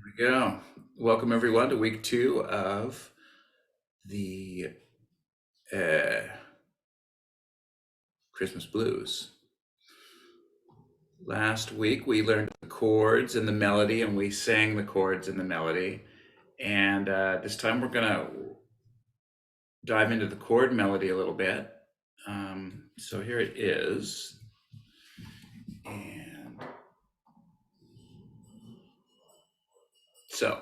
We go. Welcome everyone to week 2 of the uh, Christmas Blues. Last week we learned the chords and the melody, and we sang the chords and the melody. And this time we're gonna dive into the chord melody a little bit. So here it is, and so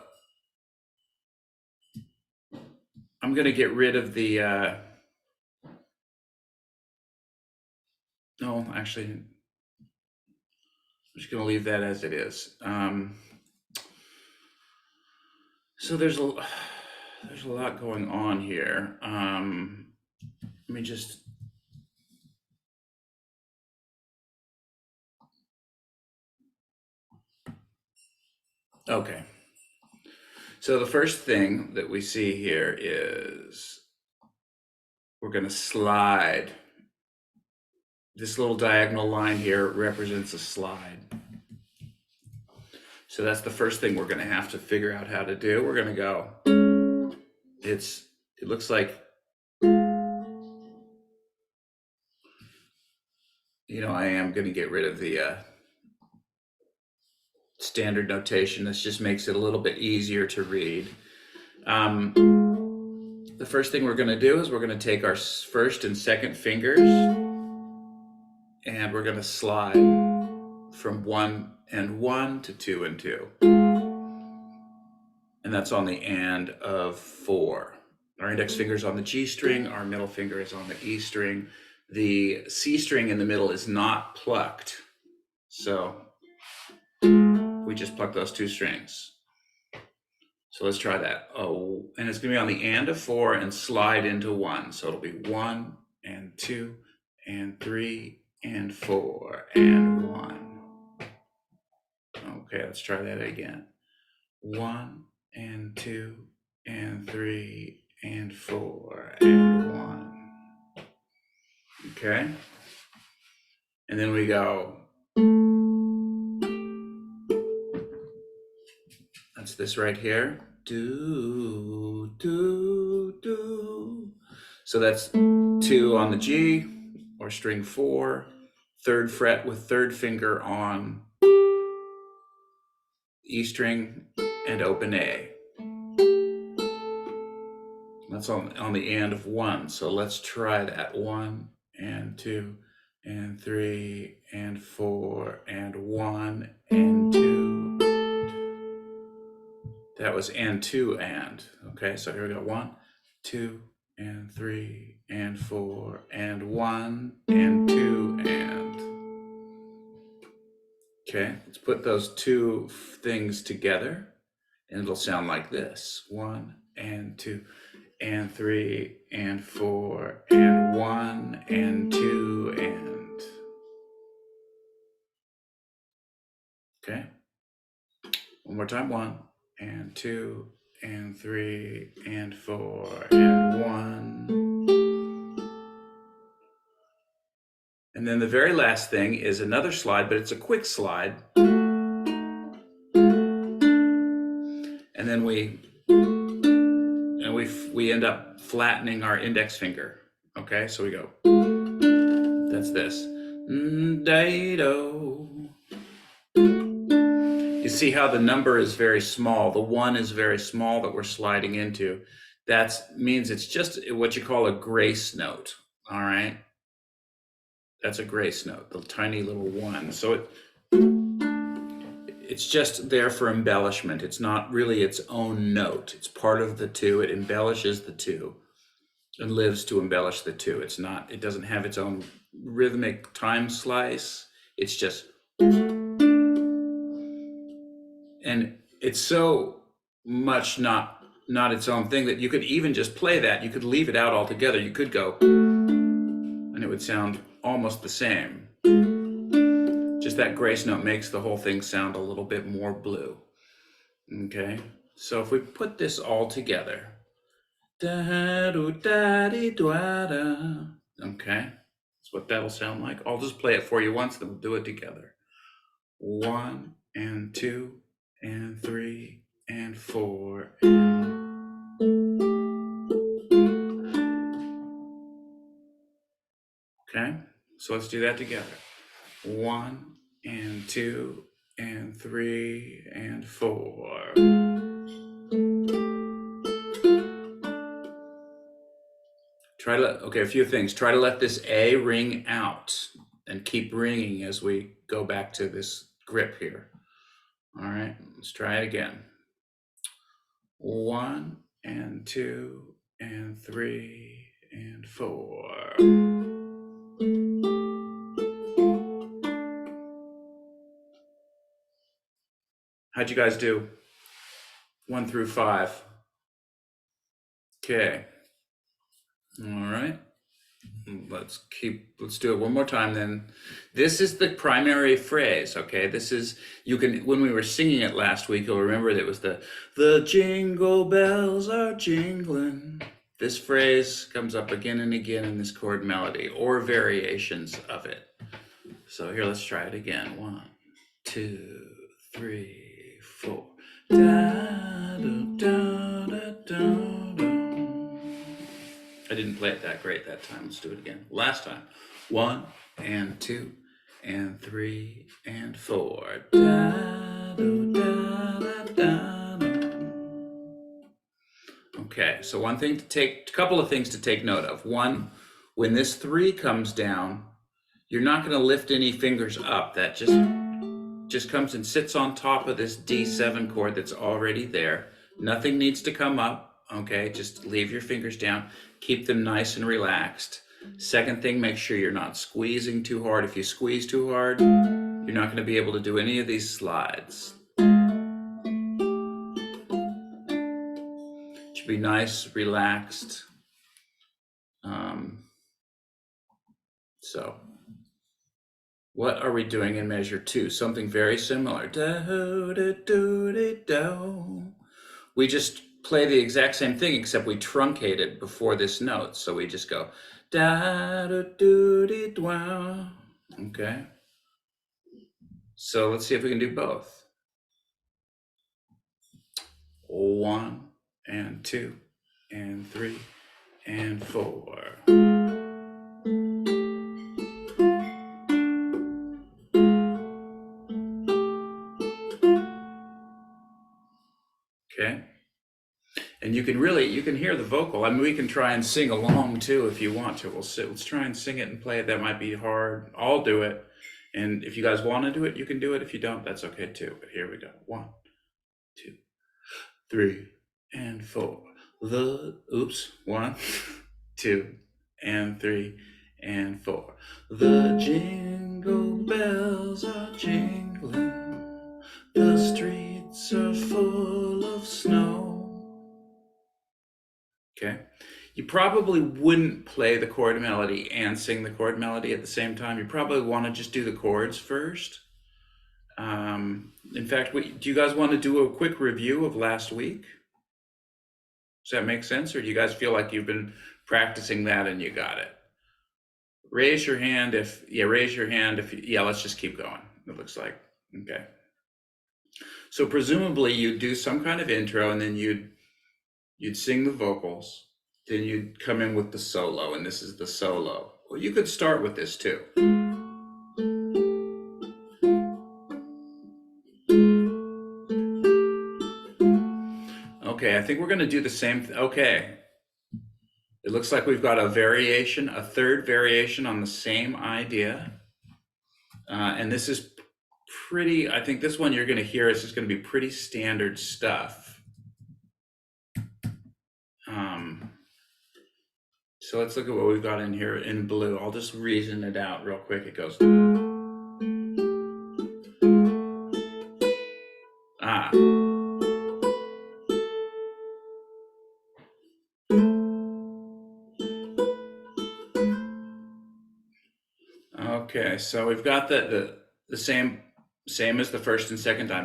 I'm gonna get rid of the. No, actually, I'm just gonna leave that as it is. So there's a lot going on here. Let me just. Okay. So the first thing that we see here is we're going to slide. This little diagonal line here represents a slide. So that's the first thing we're going to have to figure out how to do. We're going to go. It looks like, I am going to get rid of the standard notation. This just makes it a little bit easier to read. The first thing we're going to do is we're going to take our first and second fingers and we're going to slide from 1 and 1 to 2 and 2. And that's on the and of 4. Our index finger is on the G string, our middle finger is on the E string. The C string in the middle is not plucked. So we just pluck those two strings. So let's try that. Oh, and it's going to be on the and of 4 and slide into 1. So it'll be 1 and 2 and 3 and 4 and 1. Okay, let's try that again. 1 and 2 and 3 and 4 and 1. Okay. And then we go. That's this right here. Do, do, do. So that's 2 on the G or string 4, 3rd fret with 3rd finger on E string and open A. That's on the and of 1. So let's try that. 1 and 2 and 3 and 4 and 1 and 2. That was and 2 and. Okay, so here we go. 1, 2 and 3 and 4 and 1 and 2 and. Okay, let's put those two things together and it'll sound like this. 1 and 2 and 3 and 4 and 1 and 2 and. Okay, one more time. 1 and 2 and 3 and 4 and 1. And then the very last thing is another slide, but it's a quick slide. And then we end up flattening our index finger. Okay, so we go. That's this. Do. You see how the number is very small. The 1 is very small that we're sliding into. That means it's just what you call a grace note. All right. That's a grace note, the tiny little 1. So it's just there for embellishment. It's not really its own note. It's part of the 2. It embellishes the 2 and lives to embellish the 2. It doesn't have its own rhythmic time slice. It's just, and it's so much not its own thing that you could even just play that. You could leave it out altogether. You could go, and it would sound almost the same. Just that grace note makes the whole thing sound a little bit more blue. Okay, so if we put this all together, okay, that's what that'll sound like. I'll just play it for you once, then we'll do it together. 1 and 2 and 3 and 4. Okay, so let's do that together. 1 and 2 and 3 and 4. A few things. Try to let this A ring out and keep ringing as we go back to this grip here. All right, let's try it again. 1 and 2 and 3 and 4. How'd you guys do? 1 through 5. Okay. All right. Let's do it one more time then. This is the primary phrase, okay? When we were singing it last week, you'll remember that it was the jingle bells are jingling. This phrase comes up again and again in this chord melody or variations of it. So here, let's try it again. 1, 2, 3, 4. Da, da, da, da, da, da. I didn't play it that great that time. Let's do it again. Last time. 1 and 2 and 3 and 4. Da, do, da, da, da, da. Okay, so a couple of things to take note of. One, when this 3 comes down, you're not going to lift any fingers up. That just comes and sits on top of this D7 chord that's already there. Nothing needs to come up. Okay, just leave your fingers down. Keep them nice and relaxed. Second thing, make sure you're not squeezing too hard. If you squeeze too hard, you're not going to be able to do any of these slides. It should be nice, relaxed. So, what are we doing in measure 2? Something very similar. Do, do, do, do, do. We just play the exact same thing, except we truncate it before this note. So we just go da do do di dwa. Okay. So let's see if we can do both. 1 and 2 and 3 and 4. Okay. And you can hear the vocal. I mean, we can try and sing along too if you want to. Let's try and sing it and play it. That might be hard. I'll do it. And if you guys want to do it, you can do it. If you don't, that's okay too. But here we go. 1, 2, 3 and 4. 1, 2 and 3 and 4. The jingle bells are jingling. The streets are full of snow. Okay. You probably wouldn't play the chord melody and sing the chord melody at the same time. You probably want to just do the chords first. In fact, do you guys want to do a quick review of last week? Does that make sense? Or do you guys feel like you've been practicing that and you got it? Raise your hand if let's just keep going. It looks like, okay. So presumably you'd do some kind of intro and then you'd sing the vocals, then you'd come in with the solo, and this is the solo. Well, you could start with this too. Okay, I think we're going to do the same. Okay. It looks like we've got a third variation on the same idea. And this is I think this one you're going to hear is just going to be pretty standard stuff. So let's look at what we've got in here in blue. I'll just reason it out real quick. It goes. Okay, so we've got the same as the first and second time.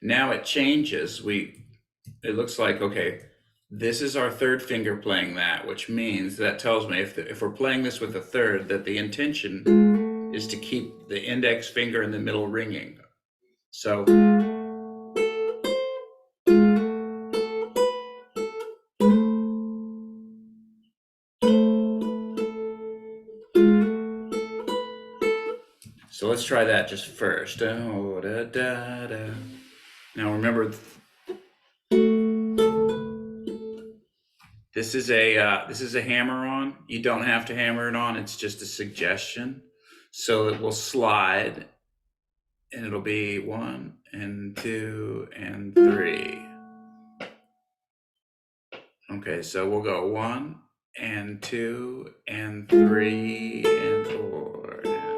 Now it changes. It looks like, okay, this is our third finger playing that, which means that tells me if we're playing this with the third, that the intention is to keep the index finger in the middle ringing. So let's try that just first. Oh, da, da, da. Now remember, this is a hammer on. You don't have to hammer it on. It's just a suggestion. So it will slide, and it'll be 1 and 2 and 3. Okay, so we'll go 1 and 2 and 3 and 4 and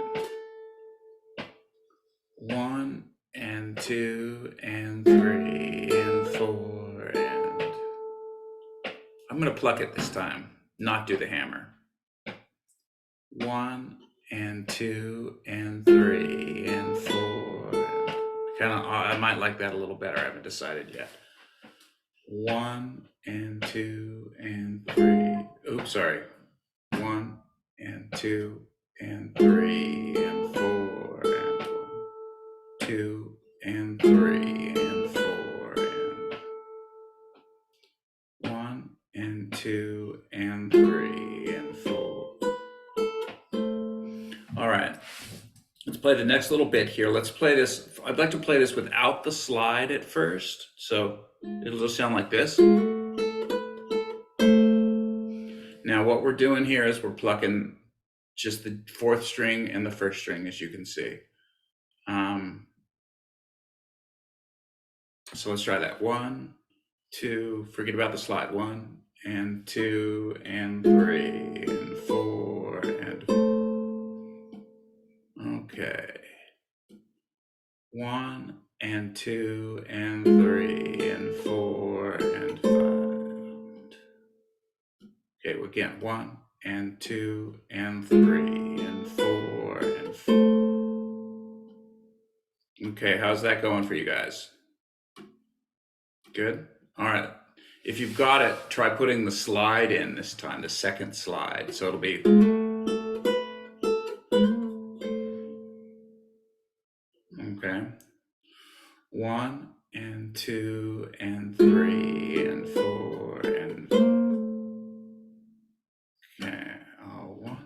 1 and 2 and 3 and 4 and I'm gonna pluck it this time, not do the hammer. 1 and 2 and 3 and 4. Kind of, I might like that a little better. I haven't decided yet. 1 and 2 and 3. Oops, sorry. 1 and 2 and 3 and 4 and 2 and 3 and 4 and 1 and 2 and 3 and 4. All right. Let's play the next little bit here. Let's play this. I'd like to play this without the slide at first. So it'll just sound like this. Now what we're doing here is we're plucking just the 4th string and the 1st string, as you can see. So let's try that. 1, 2, forget about the slide. 1 and 2 and 3 and 4 and okay. 1 and 2 and 3 and 4 and 5. Okay, again, 1 and 2 and 3 and 4 and 4. Okay, how's that going for you guys? Good? All right. If you've got it, try putting the slide in this time, the 2nd slide. So it'll be. Okay. 1 and 2 and 3 and 4 and. Okay. 1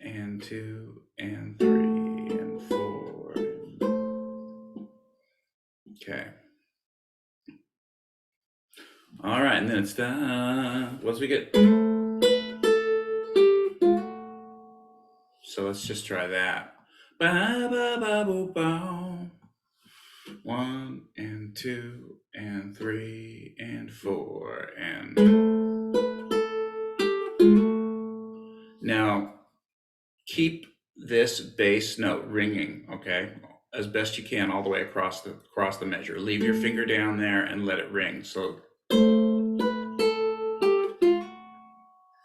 and 2 and 3 and 4. Okay. All right, and then it's done. Once we get. So let's just try that. Ba, ba, ba, bo, bow. 1 and 2 and 3 and 4 and. Now keep this bass note ringing, okay, as best you can all the way across the measure. Leave your finger down there and let it ring. So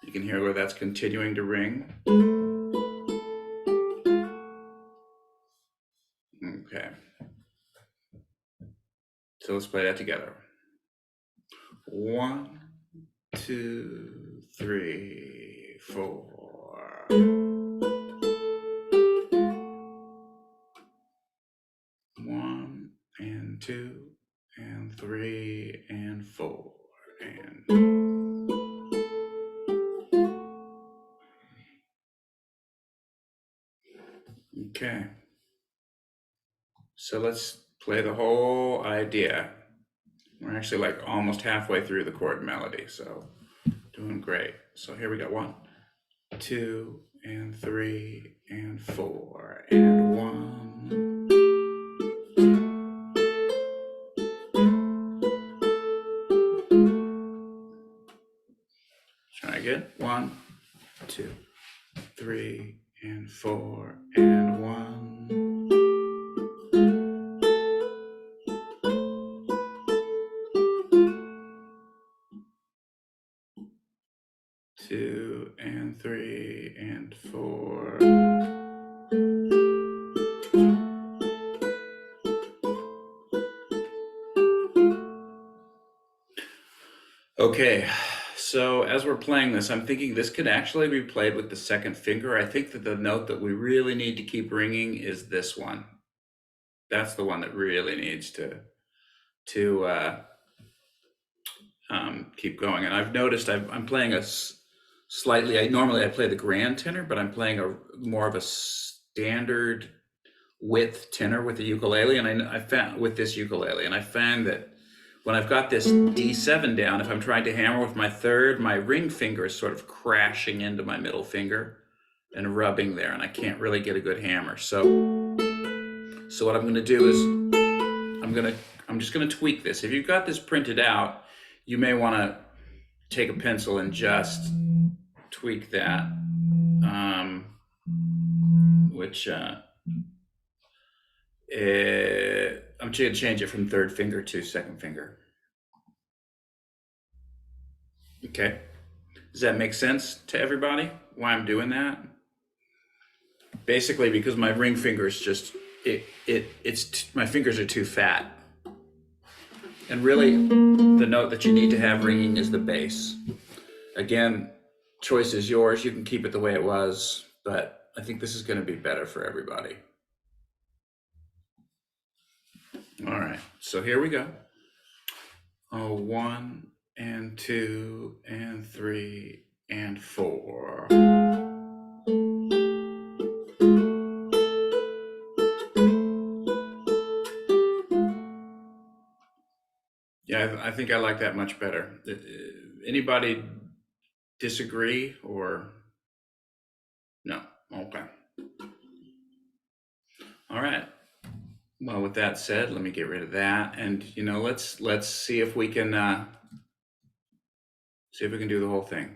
you can hear where that's continuing to ring. Okay. So let's play that together. 1, 2, 3, 4. 1 and 2 and 3 and 4 and. Okay. So let's play the whole idea. We're actually like almost halfway through the chord melody, so doing great. So here we go. 1, 2 and 3 and 4 and 1. Try again. 1, 2, 3 and 4 and 1. 2 and 3 and 4. Okay, so as we're playing this, I'm thinking this could actually be played with the 2nd finger. I think that the note that we really need to keep ringing is this one. That's the one that really needs to keep going. And I've noticed I'm playing a slightly. Normally I play the grand tenor, but I'm playing a more of a standard width tenor with the ukulele, and I found with this ukulele, and I found that when I've got this D7 down, if I'm trying to hammer with my third, my ring finger is sort of crashing into my middle finger and rubbing there, and I can't really get a good hammer. So what I'm going to do is I'm just going to tweak this. If you've got this printed out, you may want to take a pencil and just tweak that, which I'm going to change it from third finger to second finger. Okay. Does that make sense to everybody? Why I'm doing that? Basically, because my ring finger is just my fingers are too fat. And really, the note that you need to have ringing is the bass. Again, choice is yours. You can keep it the way it was, but I think this is going to be better for everybody. All right, so here we go. 1 and 2 and 3 and 4. Yeah, I think I like that much better. Anybody disagree or no? Okay. All right. Well, with that said, let me get rid of that, and let's see if we can do the whole thing.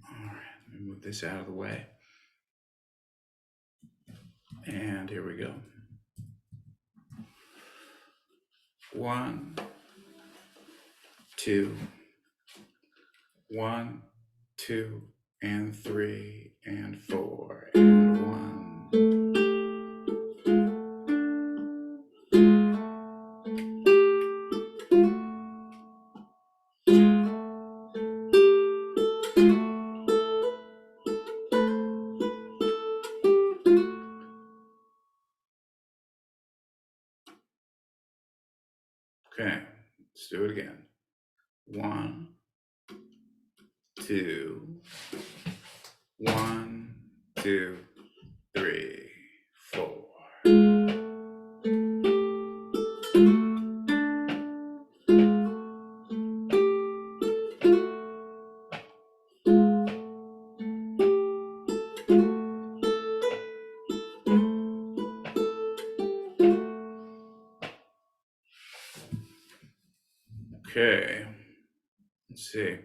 All right. Let me move this out of the way, and here we go. 1, 2, 1, 2, and 3, and 4, and 1. Okay, let's do it again. 1, 2, 1, 2, 3, 4. Okay, let's see.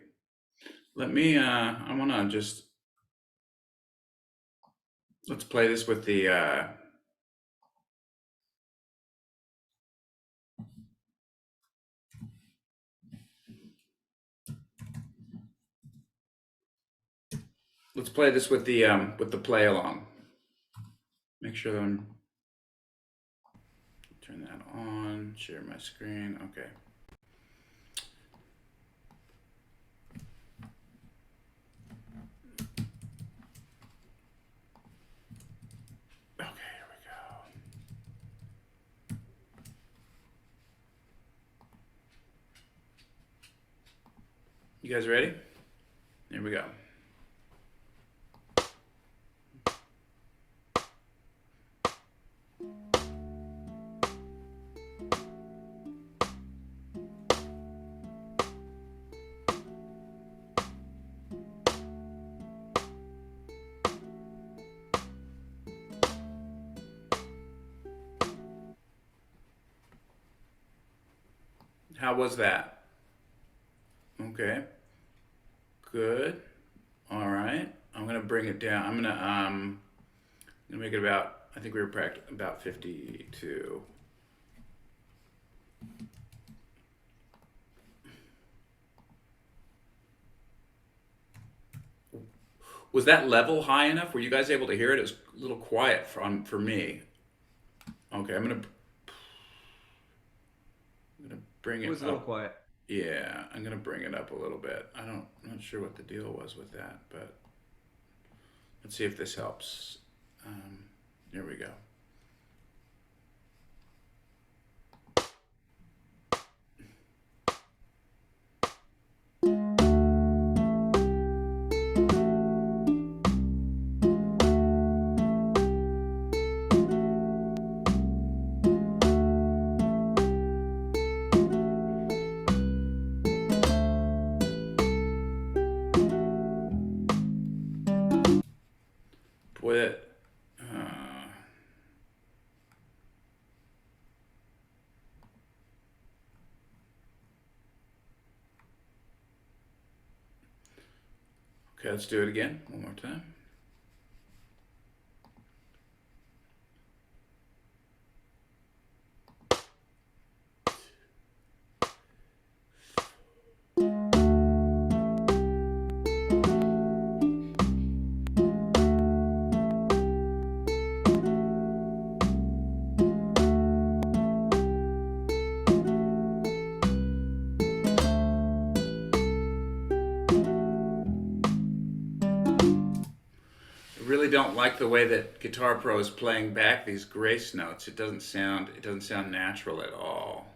Let me, I want to just, let's play this with the, let's play this with the play along. Make sure that I'm, turn that on, share my screen, okay. You guys ready? Here we go. How was that? Okay. Good. All right. I'm gonna bring it down. I'm gonna make it about, I think we were about 52. Was that level high enough? Were you guys able to hear it? It was a little quiet for me. Okay, I'm gonna bring it was a up. little quiet. Yeah, I'm gonna bring it up a little bit. I'm not sure what the deal was with that, but let's see if this helps. Here we go. Okay, let's do it again, one more time. Really don't like the way that Guitar Pro is playing back these grace notes. It doesn't sound natural at all.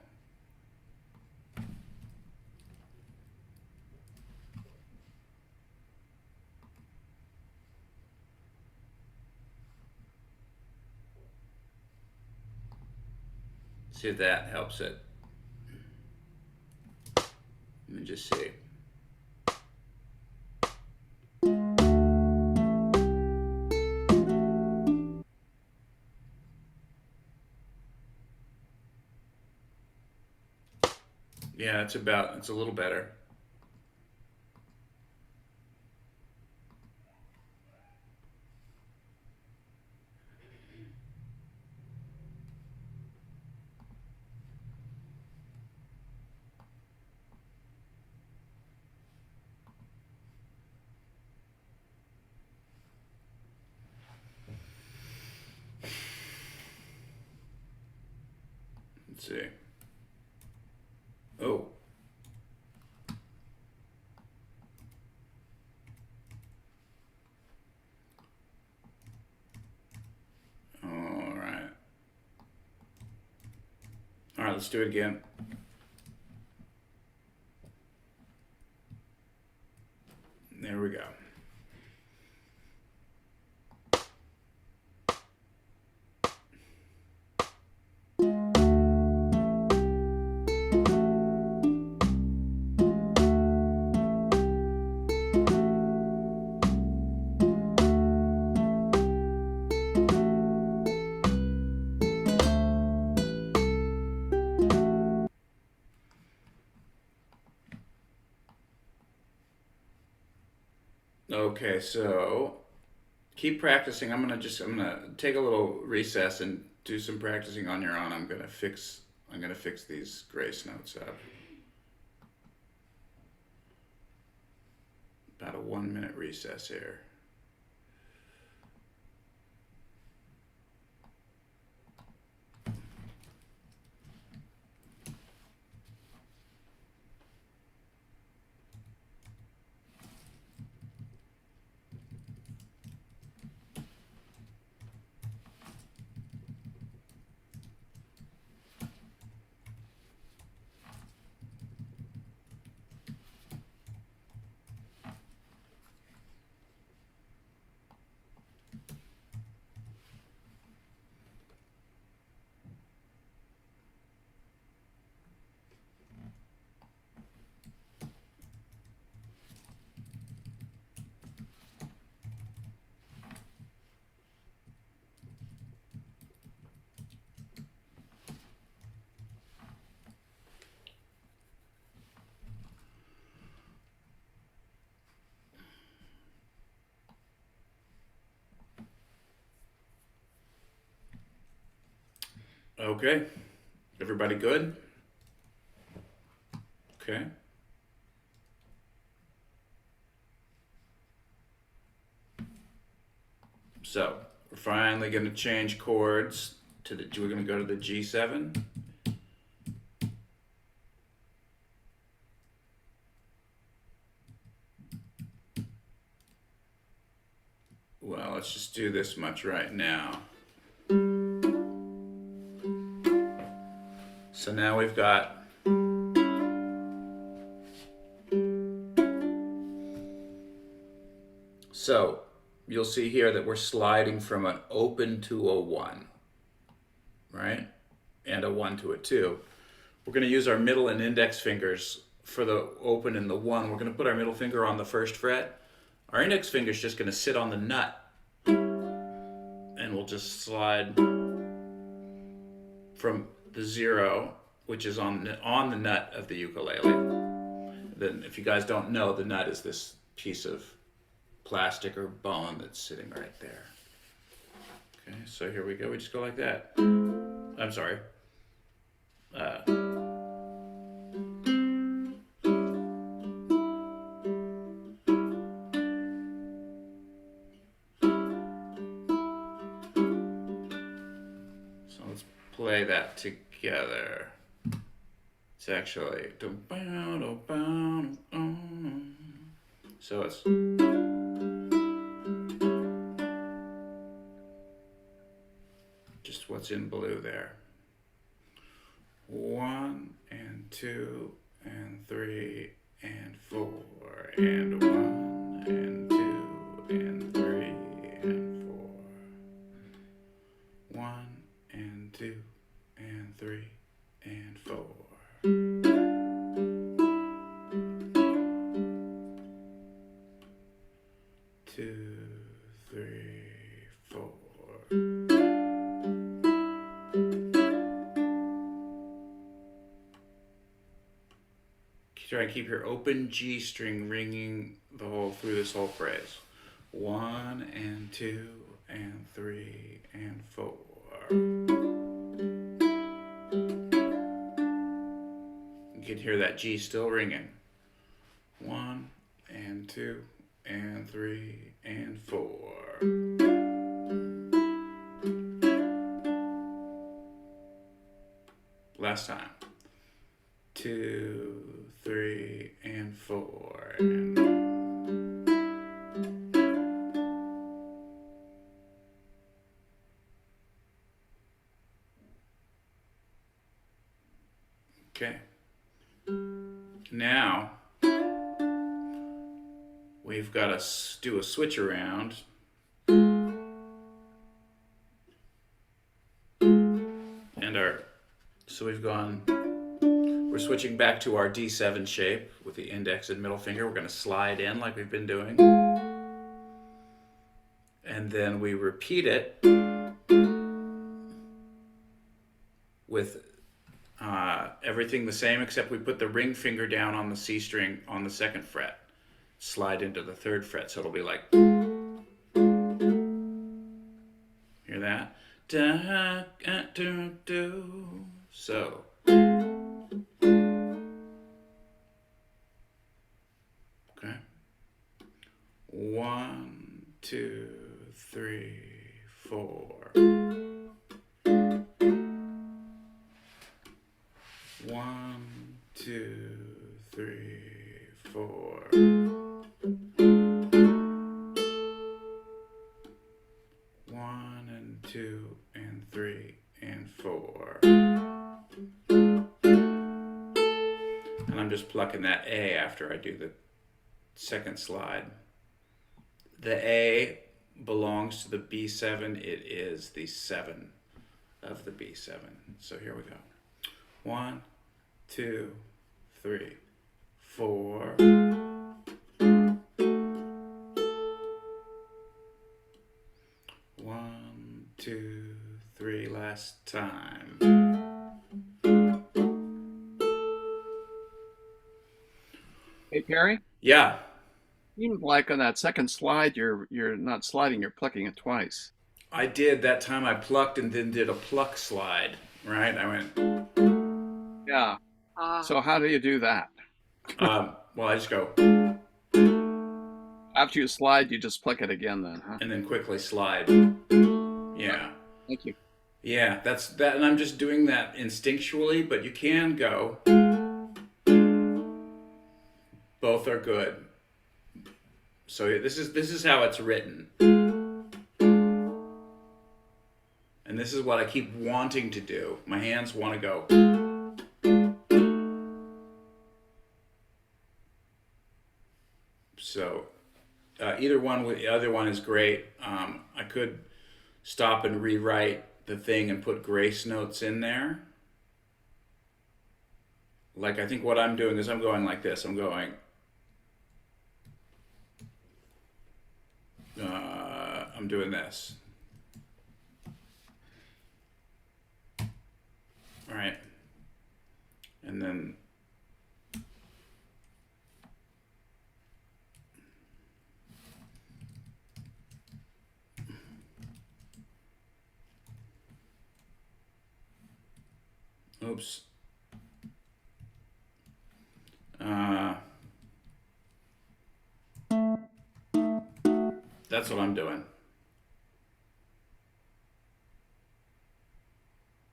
See if that helps it. Let me just see. Yeah, it's a little better. Let's see. Oh. All right. All right, let's do it again. There we go. Okay, so keep practicing. I'm gonna take a little recess and do some practicing on your own. I'm gonna fix these grace notes up. About a 1 minute recess here. Okay, everybody good? Okay. So we're finally going to change chords to the. We're going to go to the G7. Well, let's just do this much right now. So now we've got. So you'll see here that we're sliding from an open to a 1, right? And a 1 to a 2. We're going to use our middle and index fingers for the open and the 1. We're going to put our middle finger on the 1st fret. Our index finger is just going to sit on the nut. And we'll just slide from the 0, which is on the nut of the ukulele. Then if you guys don't know, the nut is this piece of plastic or bone that's sitting right there. Okay, so here we go. We just go like that. I'm sorry. Uh, so let's play that together. It's actually so it's just what's in blue there. 1 and 2 and 3 and 4 and 1 and 2 and 3 and 4. 1 and 2 and 3 and 4. 2, 3, 4. Try and keep your open G string ringing through this whole phrase. 1 and 2 and 3 and 4. You can hear that G still ringing. 1 and 2 and 3 and 4. Last time. 2, 3 and 4 and okay. Now we've got to do a switch around. And so we're switching back to our D7 shape with the index and middle finger. We're going to slide in like we've been doing. And then we repeat it with everything the same, except we put the ring finger down on the C string on the 2nd fret. Slide into the 3rd fret, so it'll be like, hear that? Da, do, do. So, okay. 1, 2, 3, 4. 1, 2, 3, 4. 1 and 2 and 3 and 4. And I'm just plucking that A after I do the 2nd slide. The A belongs to the B7. It is the 7 of the B7. So here we go. 1, 2, 3, 4. 1, 2, 3. Last time. Hey, Perry? Yeah, Seems like on that second slide, you're not sliding, you're plucking it twice. I did. That time I plucked and then did a pluck slide, right? I went, Yeah. So how do you do that? well, I just go After you slide, you just pluck it again then, huh? and then quickly slide. Yeah. Thank you. Yeah, that's that. And I'm just doing that instinctually, but you can go. Both are good. So this is how it's written. And this is what I keep wanting to do. My hands want to go. So either one, the other one is great. I could stop and rewrite the thing and put grace notes in there. Like I think what I'm doing is I'm going like this. I'm going. I'm doing this. All right. And then Oops. Uh, that's what I'm doing.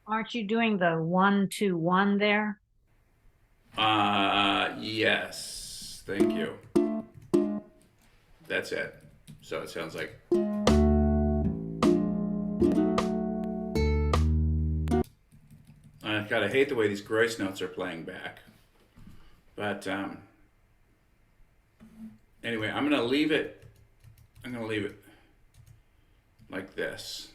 Aren't you doing the 1 2 1 there? Yes. Thank you. That's it. So it sounds like. I kind of hate the way these grace notes are playing back. But anyway, I'm going to leave it. I'm going to leave it like this.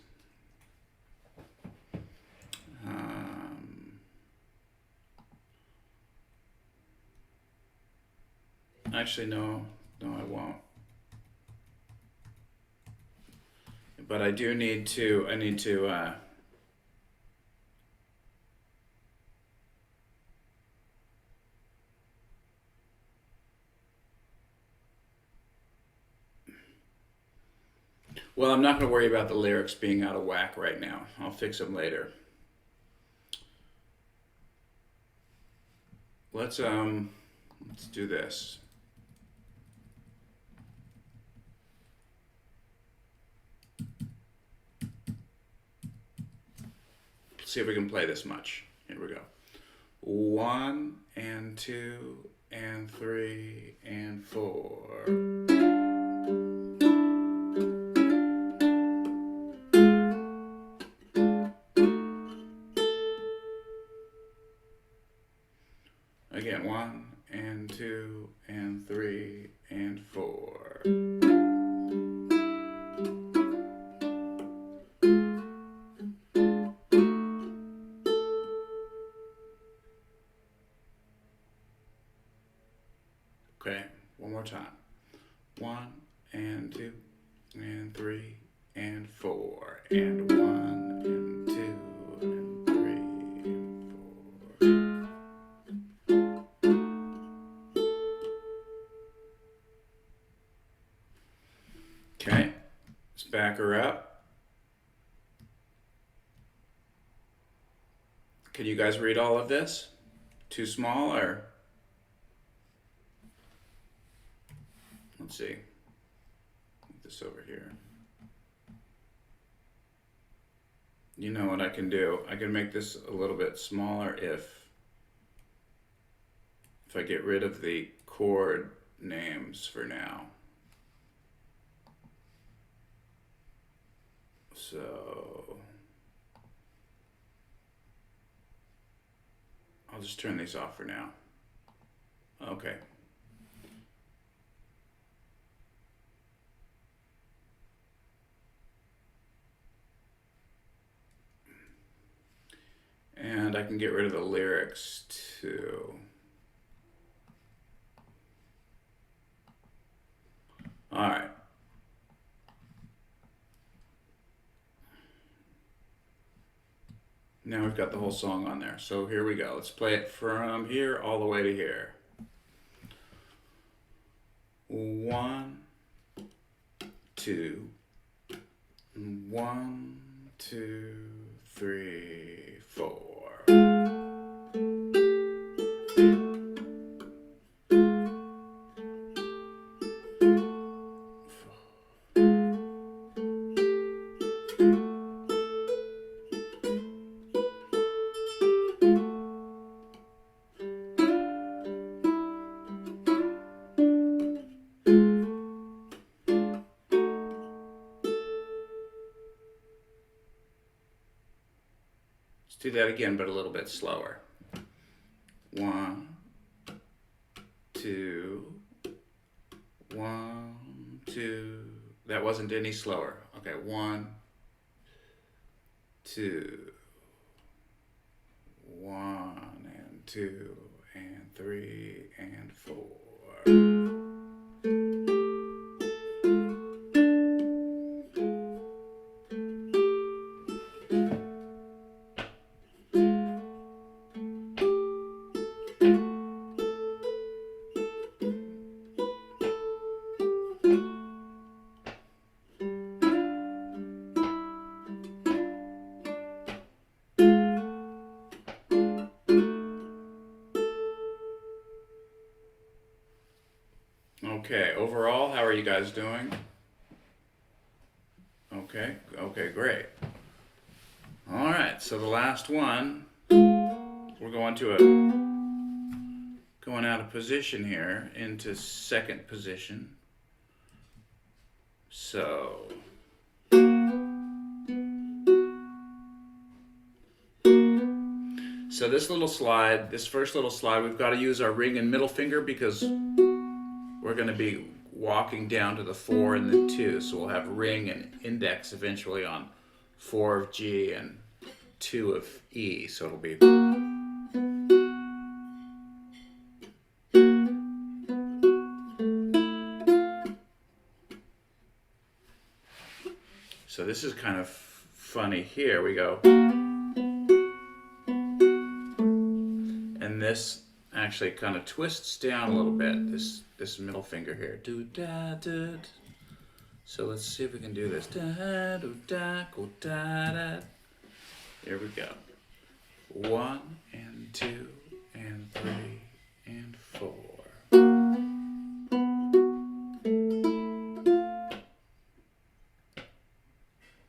Actually, no, I won't. But I do need to. I need to. Well, I'm not going to worry about the lyrics being out of whack right now. I'll fix them later. Let's do this. Let's see if we can play this much. Here we go. 1 and 2 and 3 and 4. Again, 1 and 2 and 3 and 4. Okay, one more time. 1 and 2 and 3 and 4 and 1 and 2 and 3 and 4. Okay, let's back her up. Can you guys read all of this? Too small or? Let's see. Put this over here. You know what I can do? I can make this a little bit smaller if I get rid of the chord names for now. So I'll just turn these off for now. Okay. And I can get rid of the lyrics too. All right. Now we've got the whole song on there. So here we go. Let's play it from here all the way to here. 1, 2, 1, 2, 3, 4. Let's do that again, but a little bit slower. 1, 2, 1, 2. That wasn't any slower. Okay, 1, 2, 1 and 2 and 3 and 4. Okay, overall, how are you guys doing? Okay, great. All right, so the last one, we're going out of position here into second position. So this first little slide, we've got to use our ring and middle finger because we're going to be walking down to the 4 and the 2. So we'll have ring and index eventually on 4 of G and 2 of E. So it'll be. So this is kind of funny. Here we go. And this actually kind of twists down a little bit, this middle finger here. Do da da. So let's see if we can do this. Da do da go da da. Here we go. 1 and 2 and 3 and 4.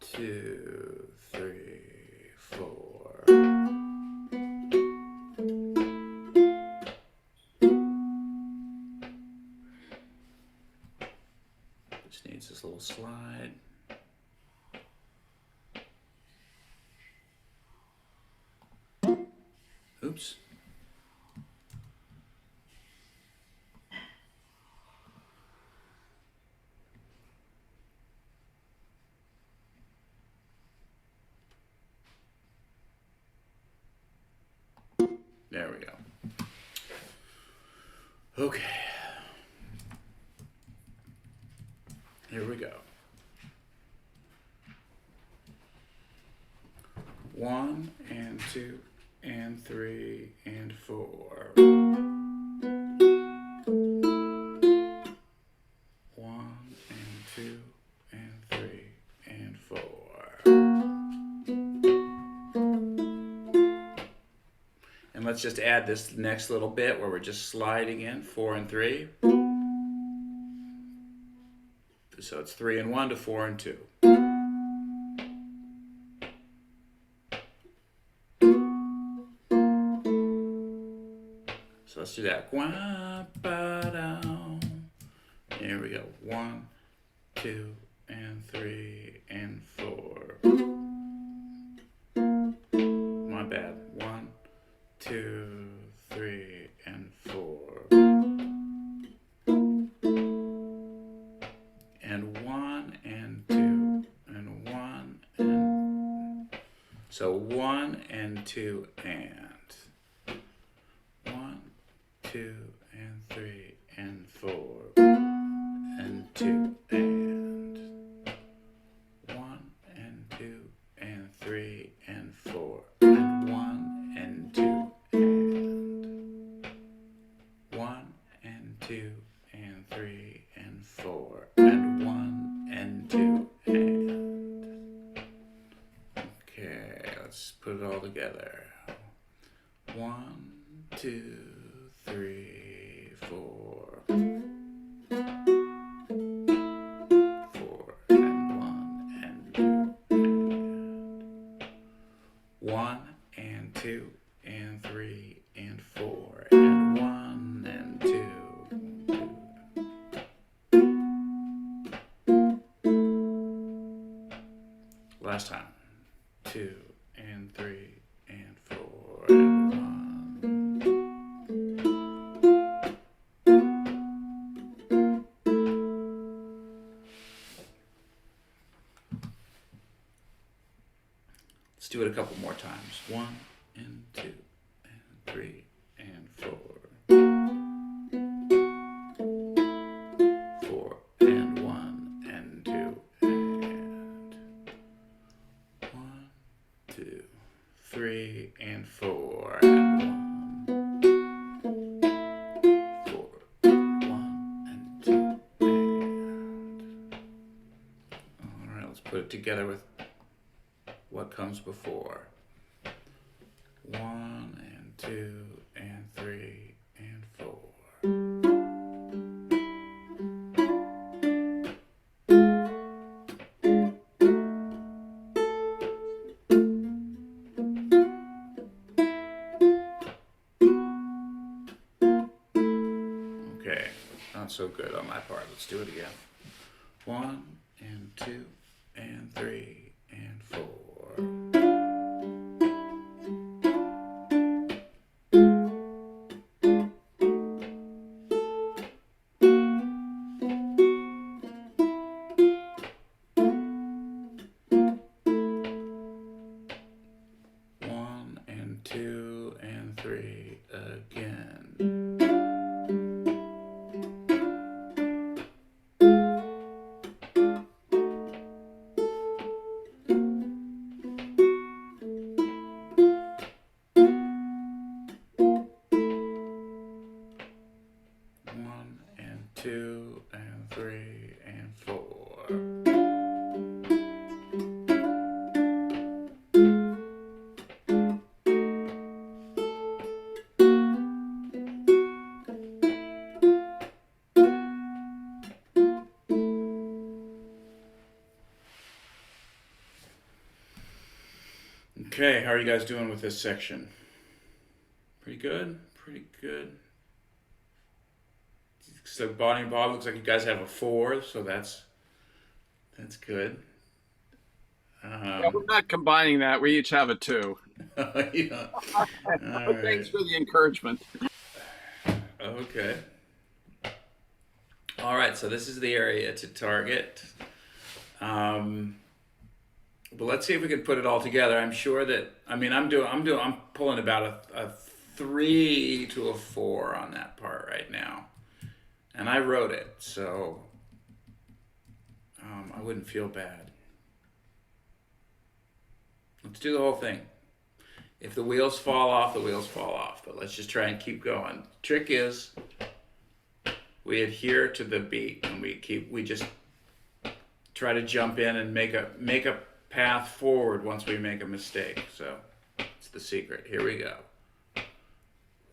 2, 3, 4. Just needs this little slide. Oops. There we go. Okay. Here we go. 1 and 2 and 3 and 4. 1 and 2 and 3 and 4. And let's just add this next little bit where we're just sliding in 4 and 3. So it's 3 and 1 to 4 and 2. So let's do that. Here we go. 1, 2, and 3, and 4. My bad. 1, 2, 3, and 4. And 1 and 2 and 1 and so 1 and 2 and 1, 2 and 3 and 4 and 2 and 1 and 2 and 3 and 4 and 1 and 2 and 1 and 2 and 3 and 4 and 1 and 2 and. Okay, let's put it all together. 1, 2, 3, 4. 4 and 1 and 2 and 1 and 2 and 3 and 4 and 1 and 2. Last time. 2 and 3 and 4 and 1. Let's do it a couple more times. 1 and 2 and 3 and 4. 4 and 1 and 2 and 1, 2, 3 and 4 and 1. 4 and 1 and 2 and. All right, let's put it together with what comes before. 1 and 2 and 3 and 4. not so good on my part. Let's do it again. 1 and 2 and 3 and 4. 1 and 2 and 3 again. One and 2 and 3 and 4. Okay, how are you guys doing with this section? Pretty good? Pretty good. So Bonnie and Bob, looks like you guys have a 4, so that's good. Yeah, we're not combining that. We each have a 2. Yeah. All But thanks right. for the encouragement. Okay. All right, so this is the area to target. But let's see if we can put it all together. I'm sure that, I'm pulling about a 3 to a 4 on that part right now. And I wrote it, so I wouldn't feel bad. Let's do the whole thing. If the wheels fall off, the wheels fall off. But let's just try and keep going. Trick is we adhere to the beat and we just try to jump in and make a path forward once we make a mistake. So it's the secret. Here we go.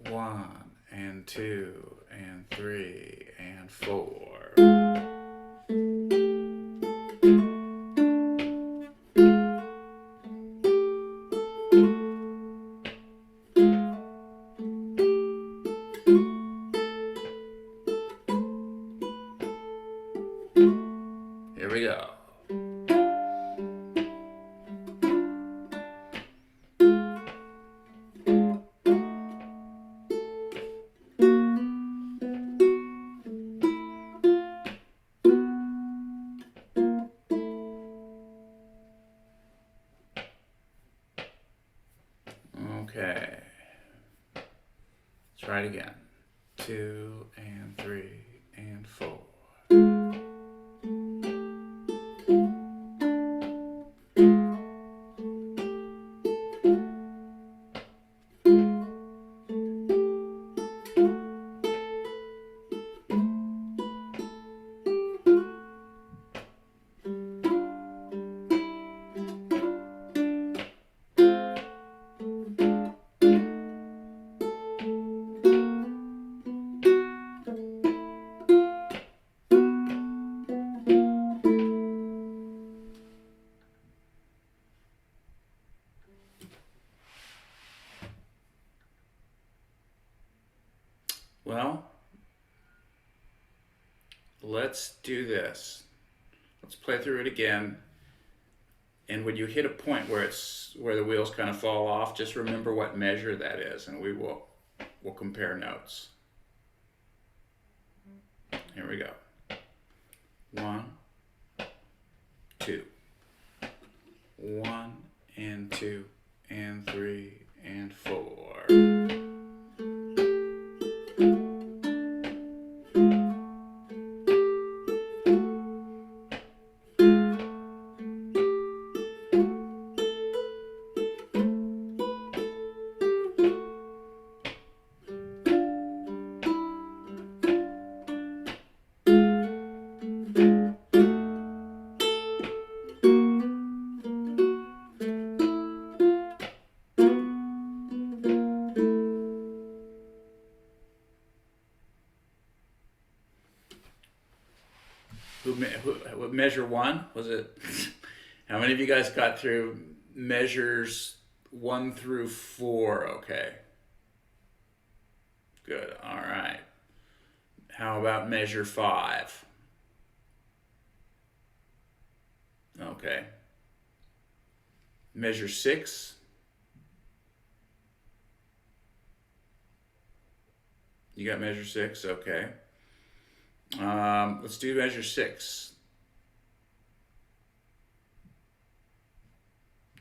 1 and 2 and 3 and 4. Here we go. Okay. Let's try it again. 2 and 3 and 4. Well, let's do this. Let's play through it again. And when you hit a point where the wheels kind of fall off, just remember what measure that is, and we'll compare notes. Here we go. 1, 2. 1 and 2 and 3 and 4. What measure 1 was it? How many of you guys got through measures 1 through 4? Okay. Good. All right. How about measure 5? Okay. Measure 6. You got measure 6? Okay. Let's do measure 6.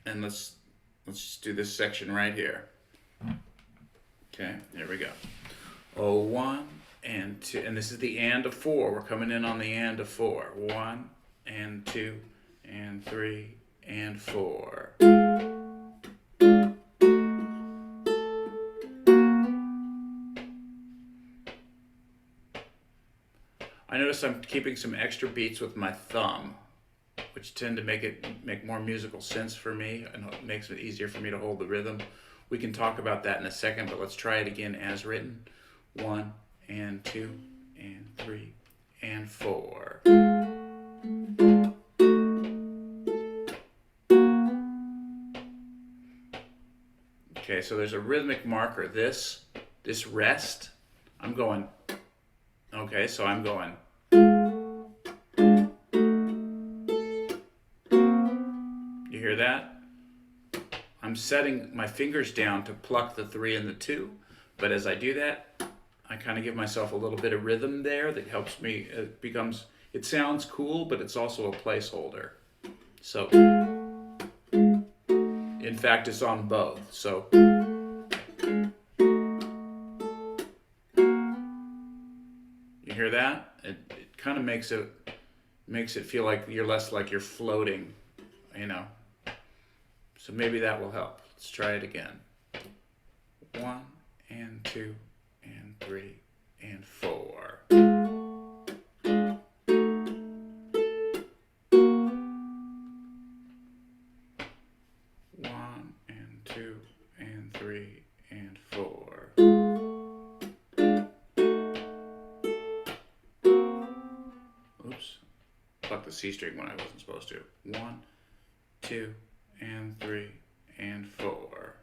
And let's just do this section right here. Okay, there we go. Oh, 1 and 2, and this is the and of 4. We're coming in on the and of 4. 1 and 2 and 3 and 4. I notice I'm keeping some extra beats with my thumb, which tend to make more musical sense for me, and it makes it easier for me to hold the rhythm. We can talk about that in a second, but let's try it again as written. 1 and 2 and 3 and 4. Okay, so there's a rhythmic marker. This rest, I'm going, okay, so I'm going. You hear that? I'm setting my fingers down to pluck the 3 and the 2, but as I do that, I kind of give myself a little bit of rhythm there that helps me. It sounds cool, but it's also a placeholder. So, in fact, it's on both. So, you hear that? It kind of makes it feel like you're less like you're floating, you know. So maybe that will help. Let's try it again. 1 and 2 and 3 and 4. One and 2 and 3 and 4. Oops. Plucked the C string when I wasn't supposed to. 1, 2 and 3 and 4.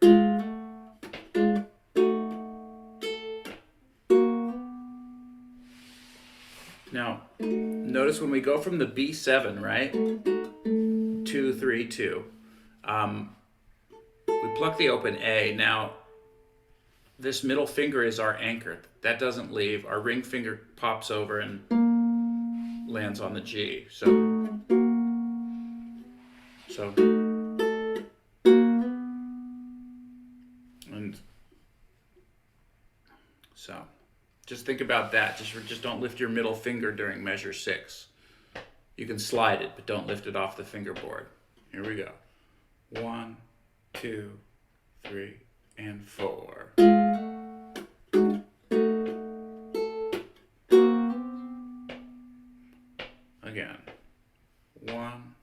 Now, notice when we go from the B7, right? 2, 3, 2. We pluck the open A. Now, this middle finger is our anchor. That doesn't leave. Our ring finger pops over and lands on the G. So, just think about that. Just don't lift your middle finger during measure 6. You can slide it, but don't lift it off the fingerboard. Here we go. 1, 2, 3, and 4. Again. 1,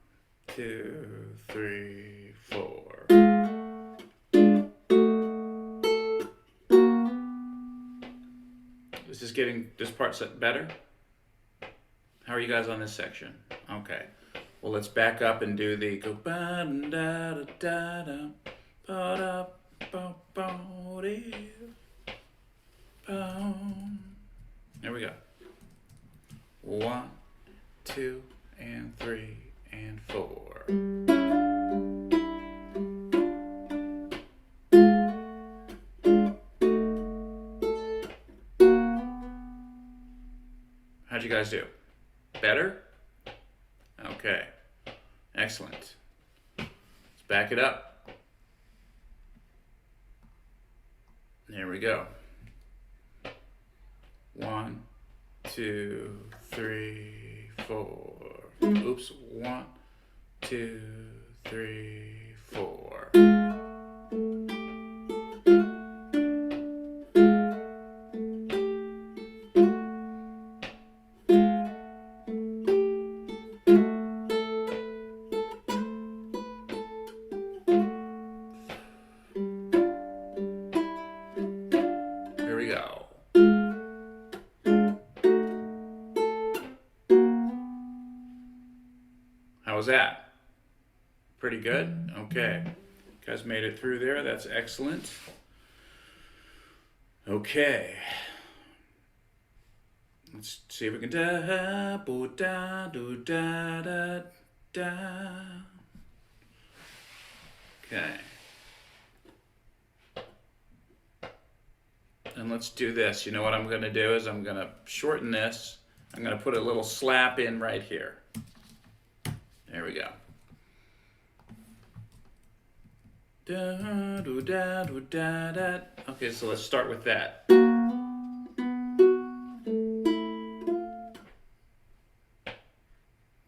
2, 3, 4. Is this getting this part set better? How are you guys on this section? Okay. Well, let's back up and do the go ba da da da da ba da ba ba dee ba. There we go. 1, 2, and 3, and 4. How'd you guys do? Better? Okay. Excellent. Let's back it up. There we go. 1, 2, 3, 4. Oops. 1, 2, 3, 4. Here we go. How was that? Pretty good? Okay. You guys made it through there. That's excellent. Okay. Let's see if we can da bo da do da da da. Okay. And let's do this. You know what I'm going to do is I'm going to shorten this. I'm going to put a little slap in right here. There we go. Da do da do da da. Okay, so let's start with that.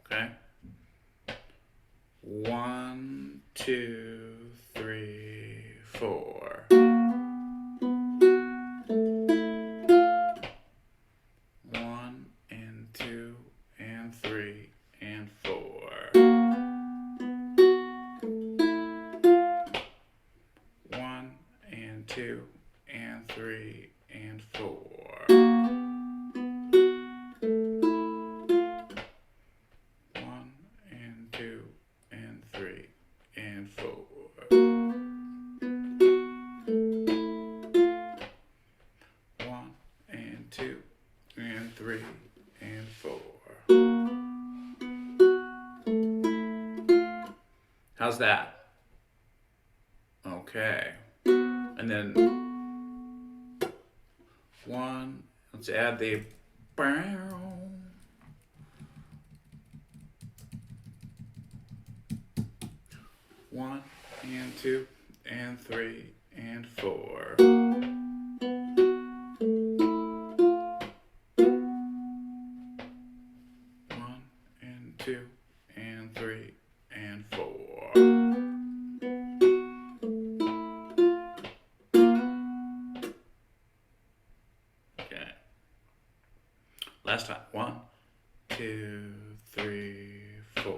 Okay. 1, 2, 3, 4. 1 and 2 and 3 and 4. 1 and 2 and 3 and 4. 1 and 2 and 3 and 4. 1 and 2 and 3 and 4. How's that? Okay. And then 1, let's add the bow. 1 and 2 and 3 and 4. 1 and 2 and 3 and 4. Okay. Last time. 1, 2, 3, 4.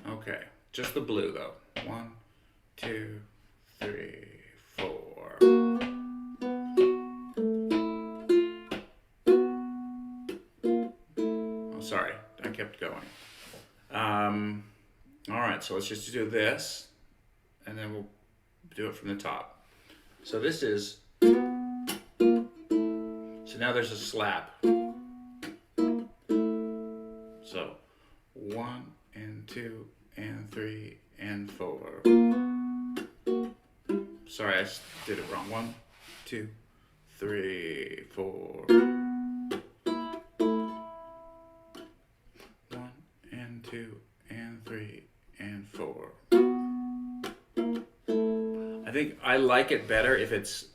Okay, just the blue though. 1, 2, 3, 4. Oh, sorry, I kept going. All right, so let's just do this, and then we'll do it from the top. So this is. So now there's a slap. So 1 and 2 and 3 and 4. Sorry, I did it wrong. 1, 2, 3, 4. 1 and 2 and 3 and 4. I think I like it better if it's.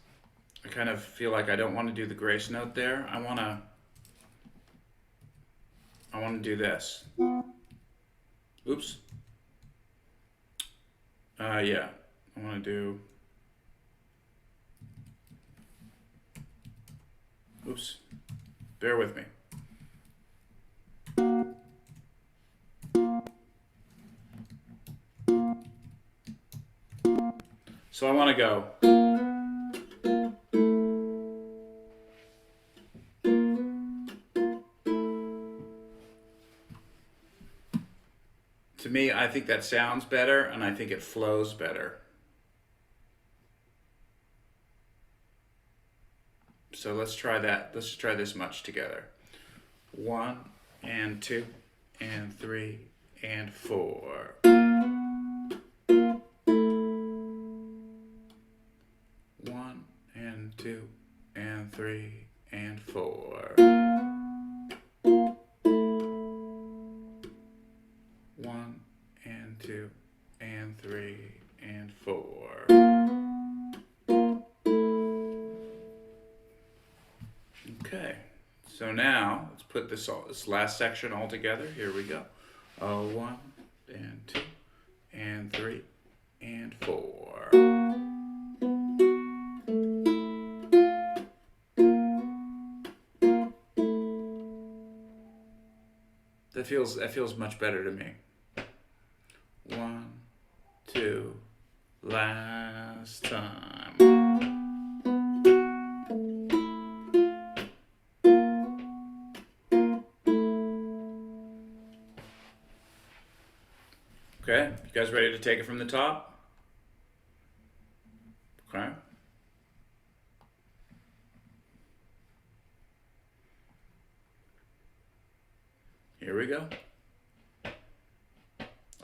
I kind of feel like I don't want to do the grace note there. I want to do this. Oops. Yeah. I want to do. Oops. Bear with me. So I want to go. To me, I think that sounds better, and I think it flows better. So let's try that. Let's try this much together. 1 and 2 and 3 and 4. 1 and 2 and 3 and 4. 1 and 2 and 3 and 4. Okay, so now let's put this last section all together. Here we go. 1 and 2 and 3 and 4. That feels much better to me. 1, 2, last time. Okay, you guys ready to take it from the top?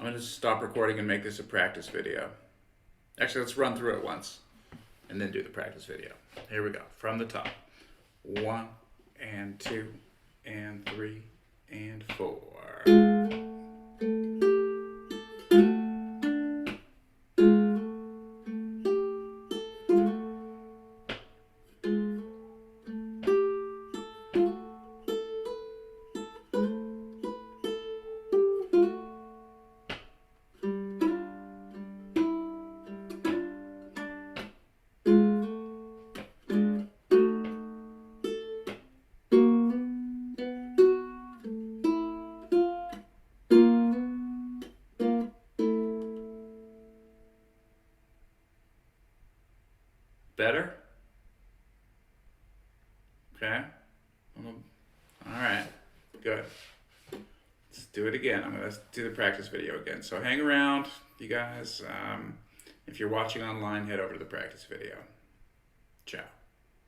I'm going to stop recording and make this a practice video. Actually, let's run through it once and then do the practice video. Here we go. From the top. 1 and 2 and 3 and 4. Better? Okay. All right. Good. Let's do it again. I'm going to do the practice video again. So hang around, you guys. If you're watching online, head over to the practice video. Ciao.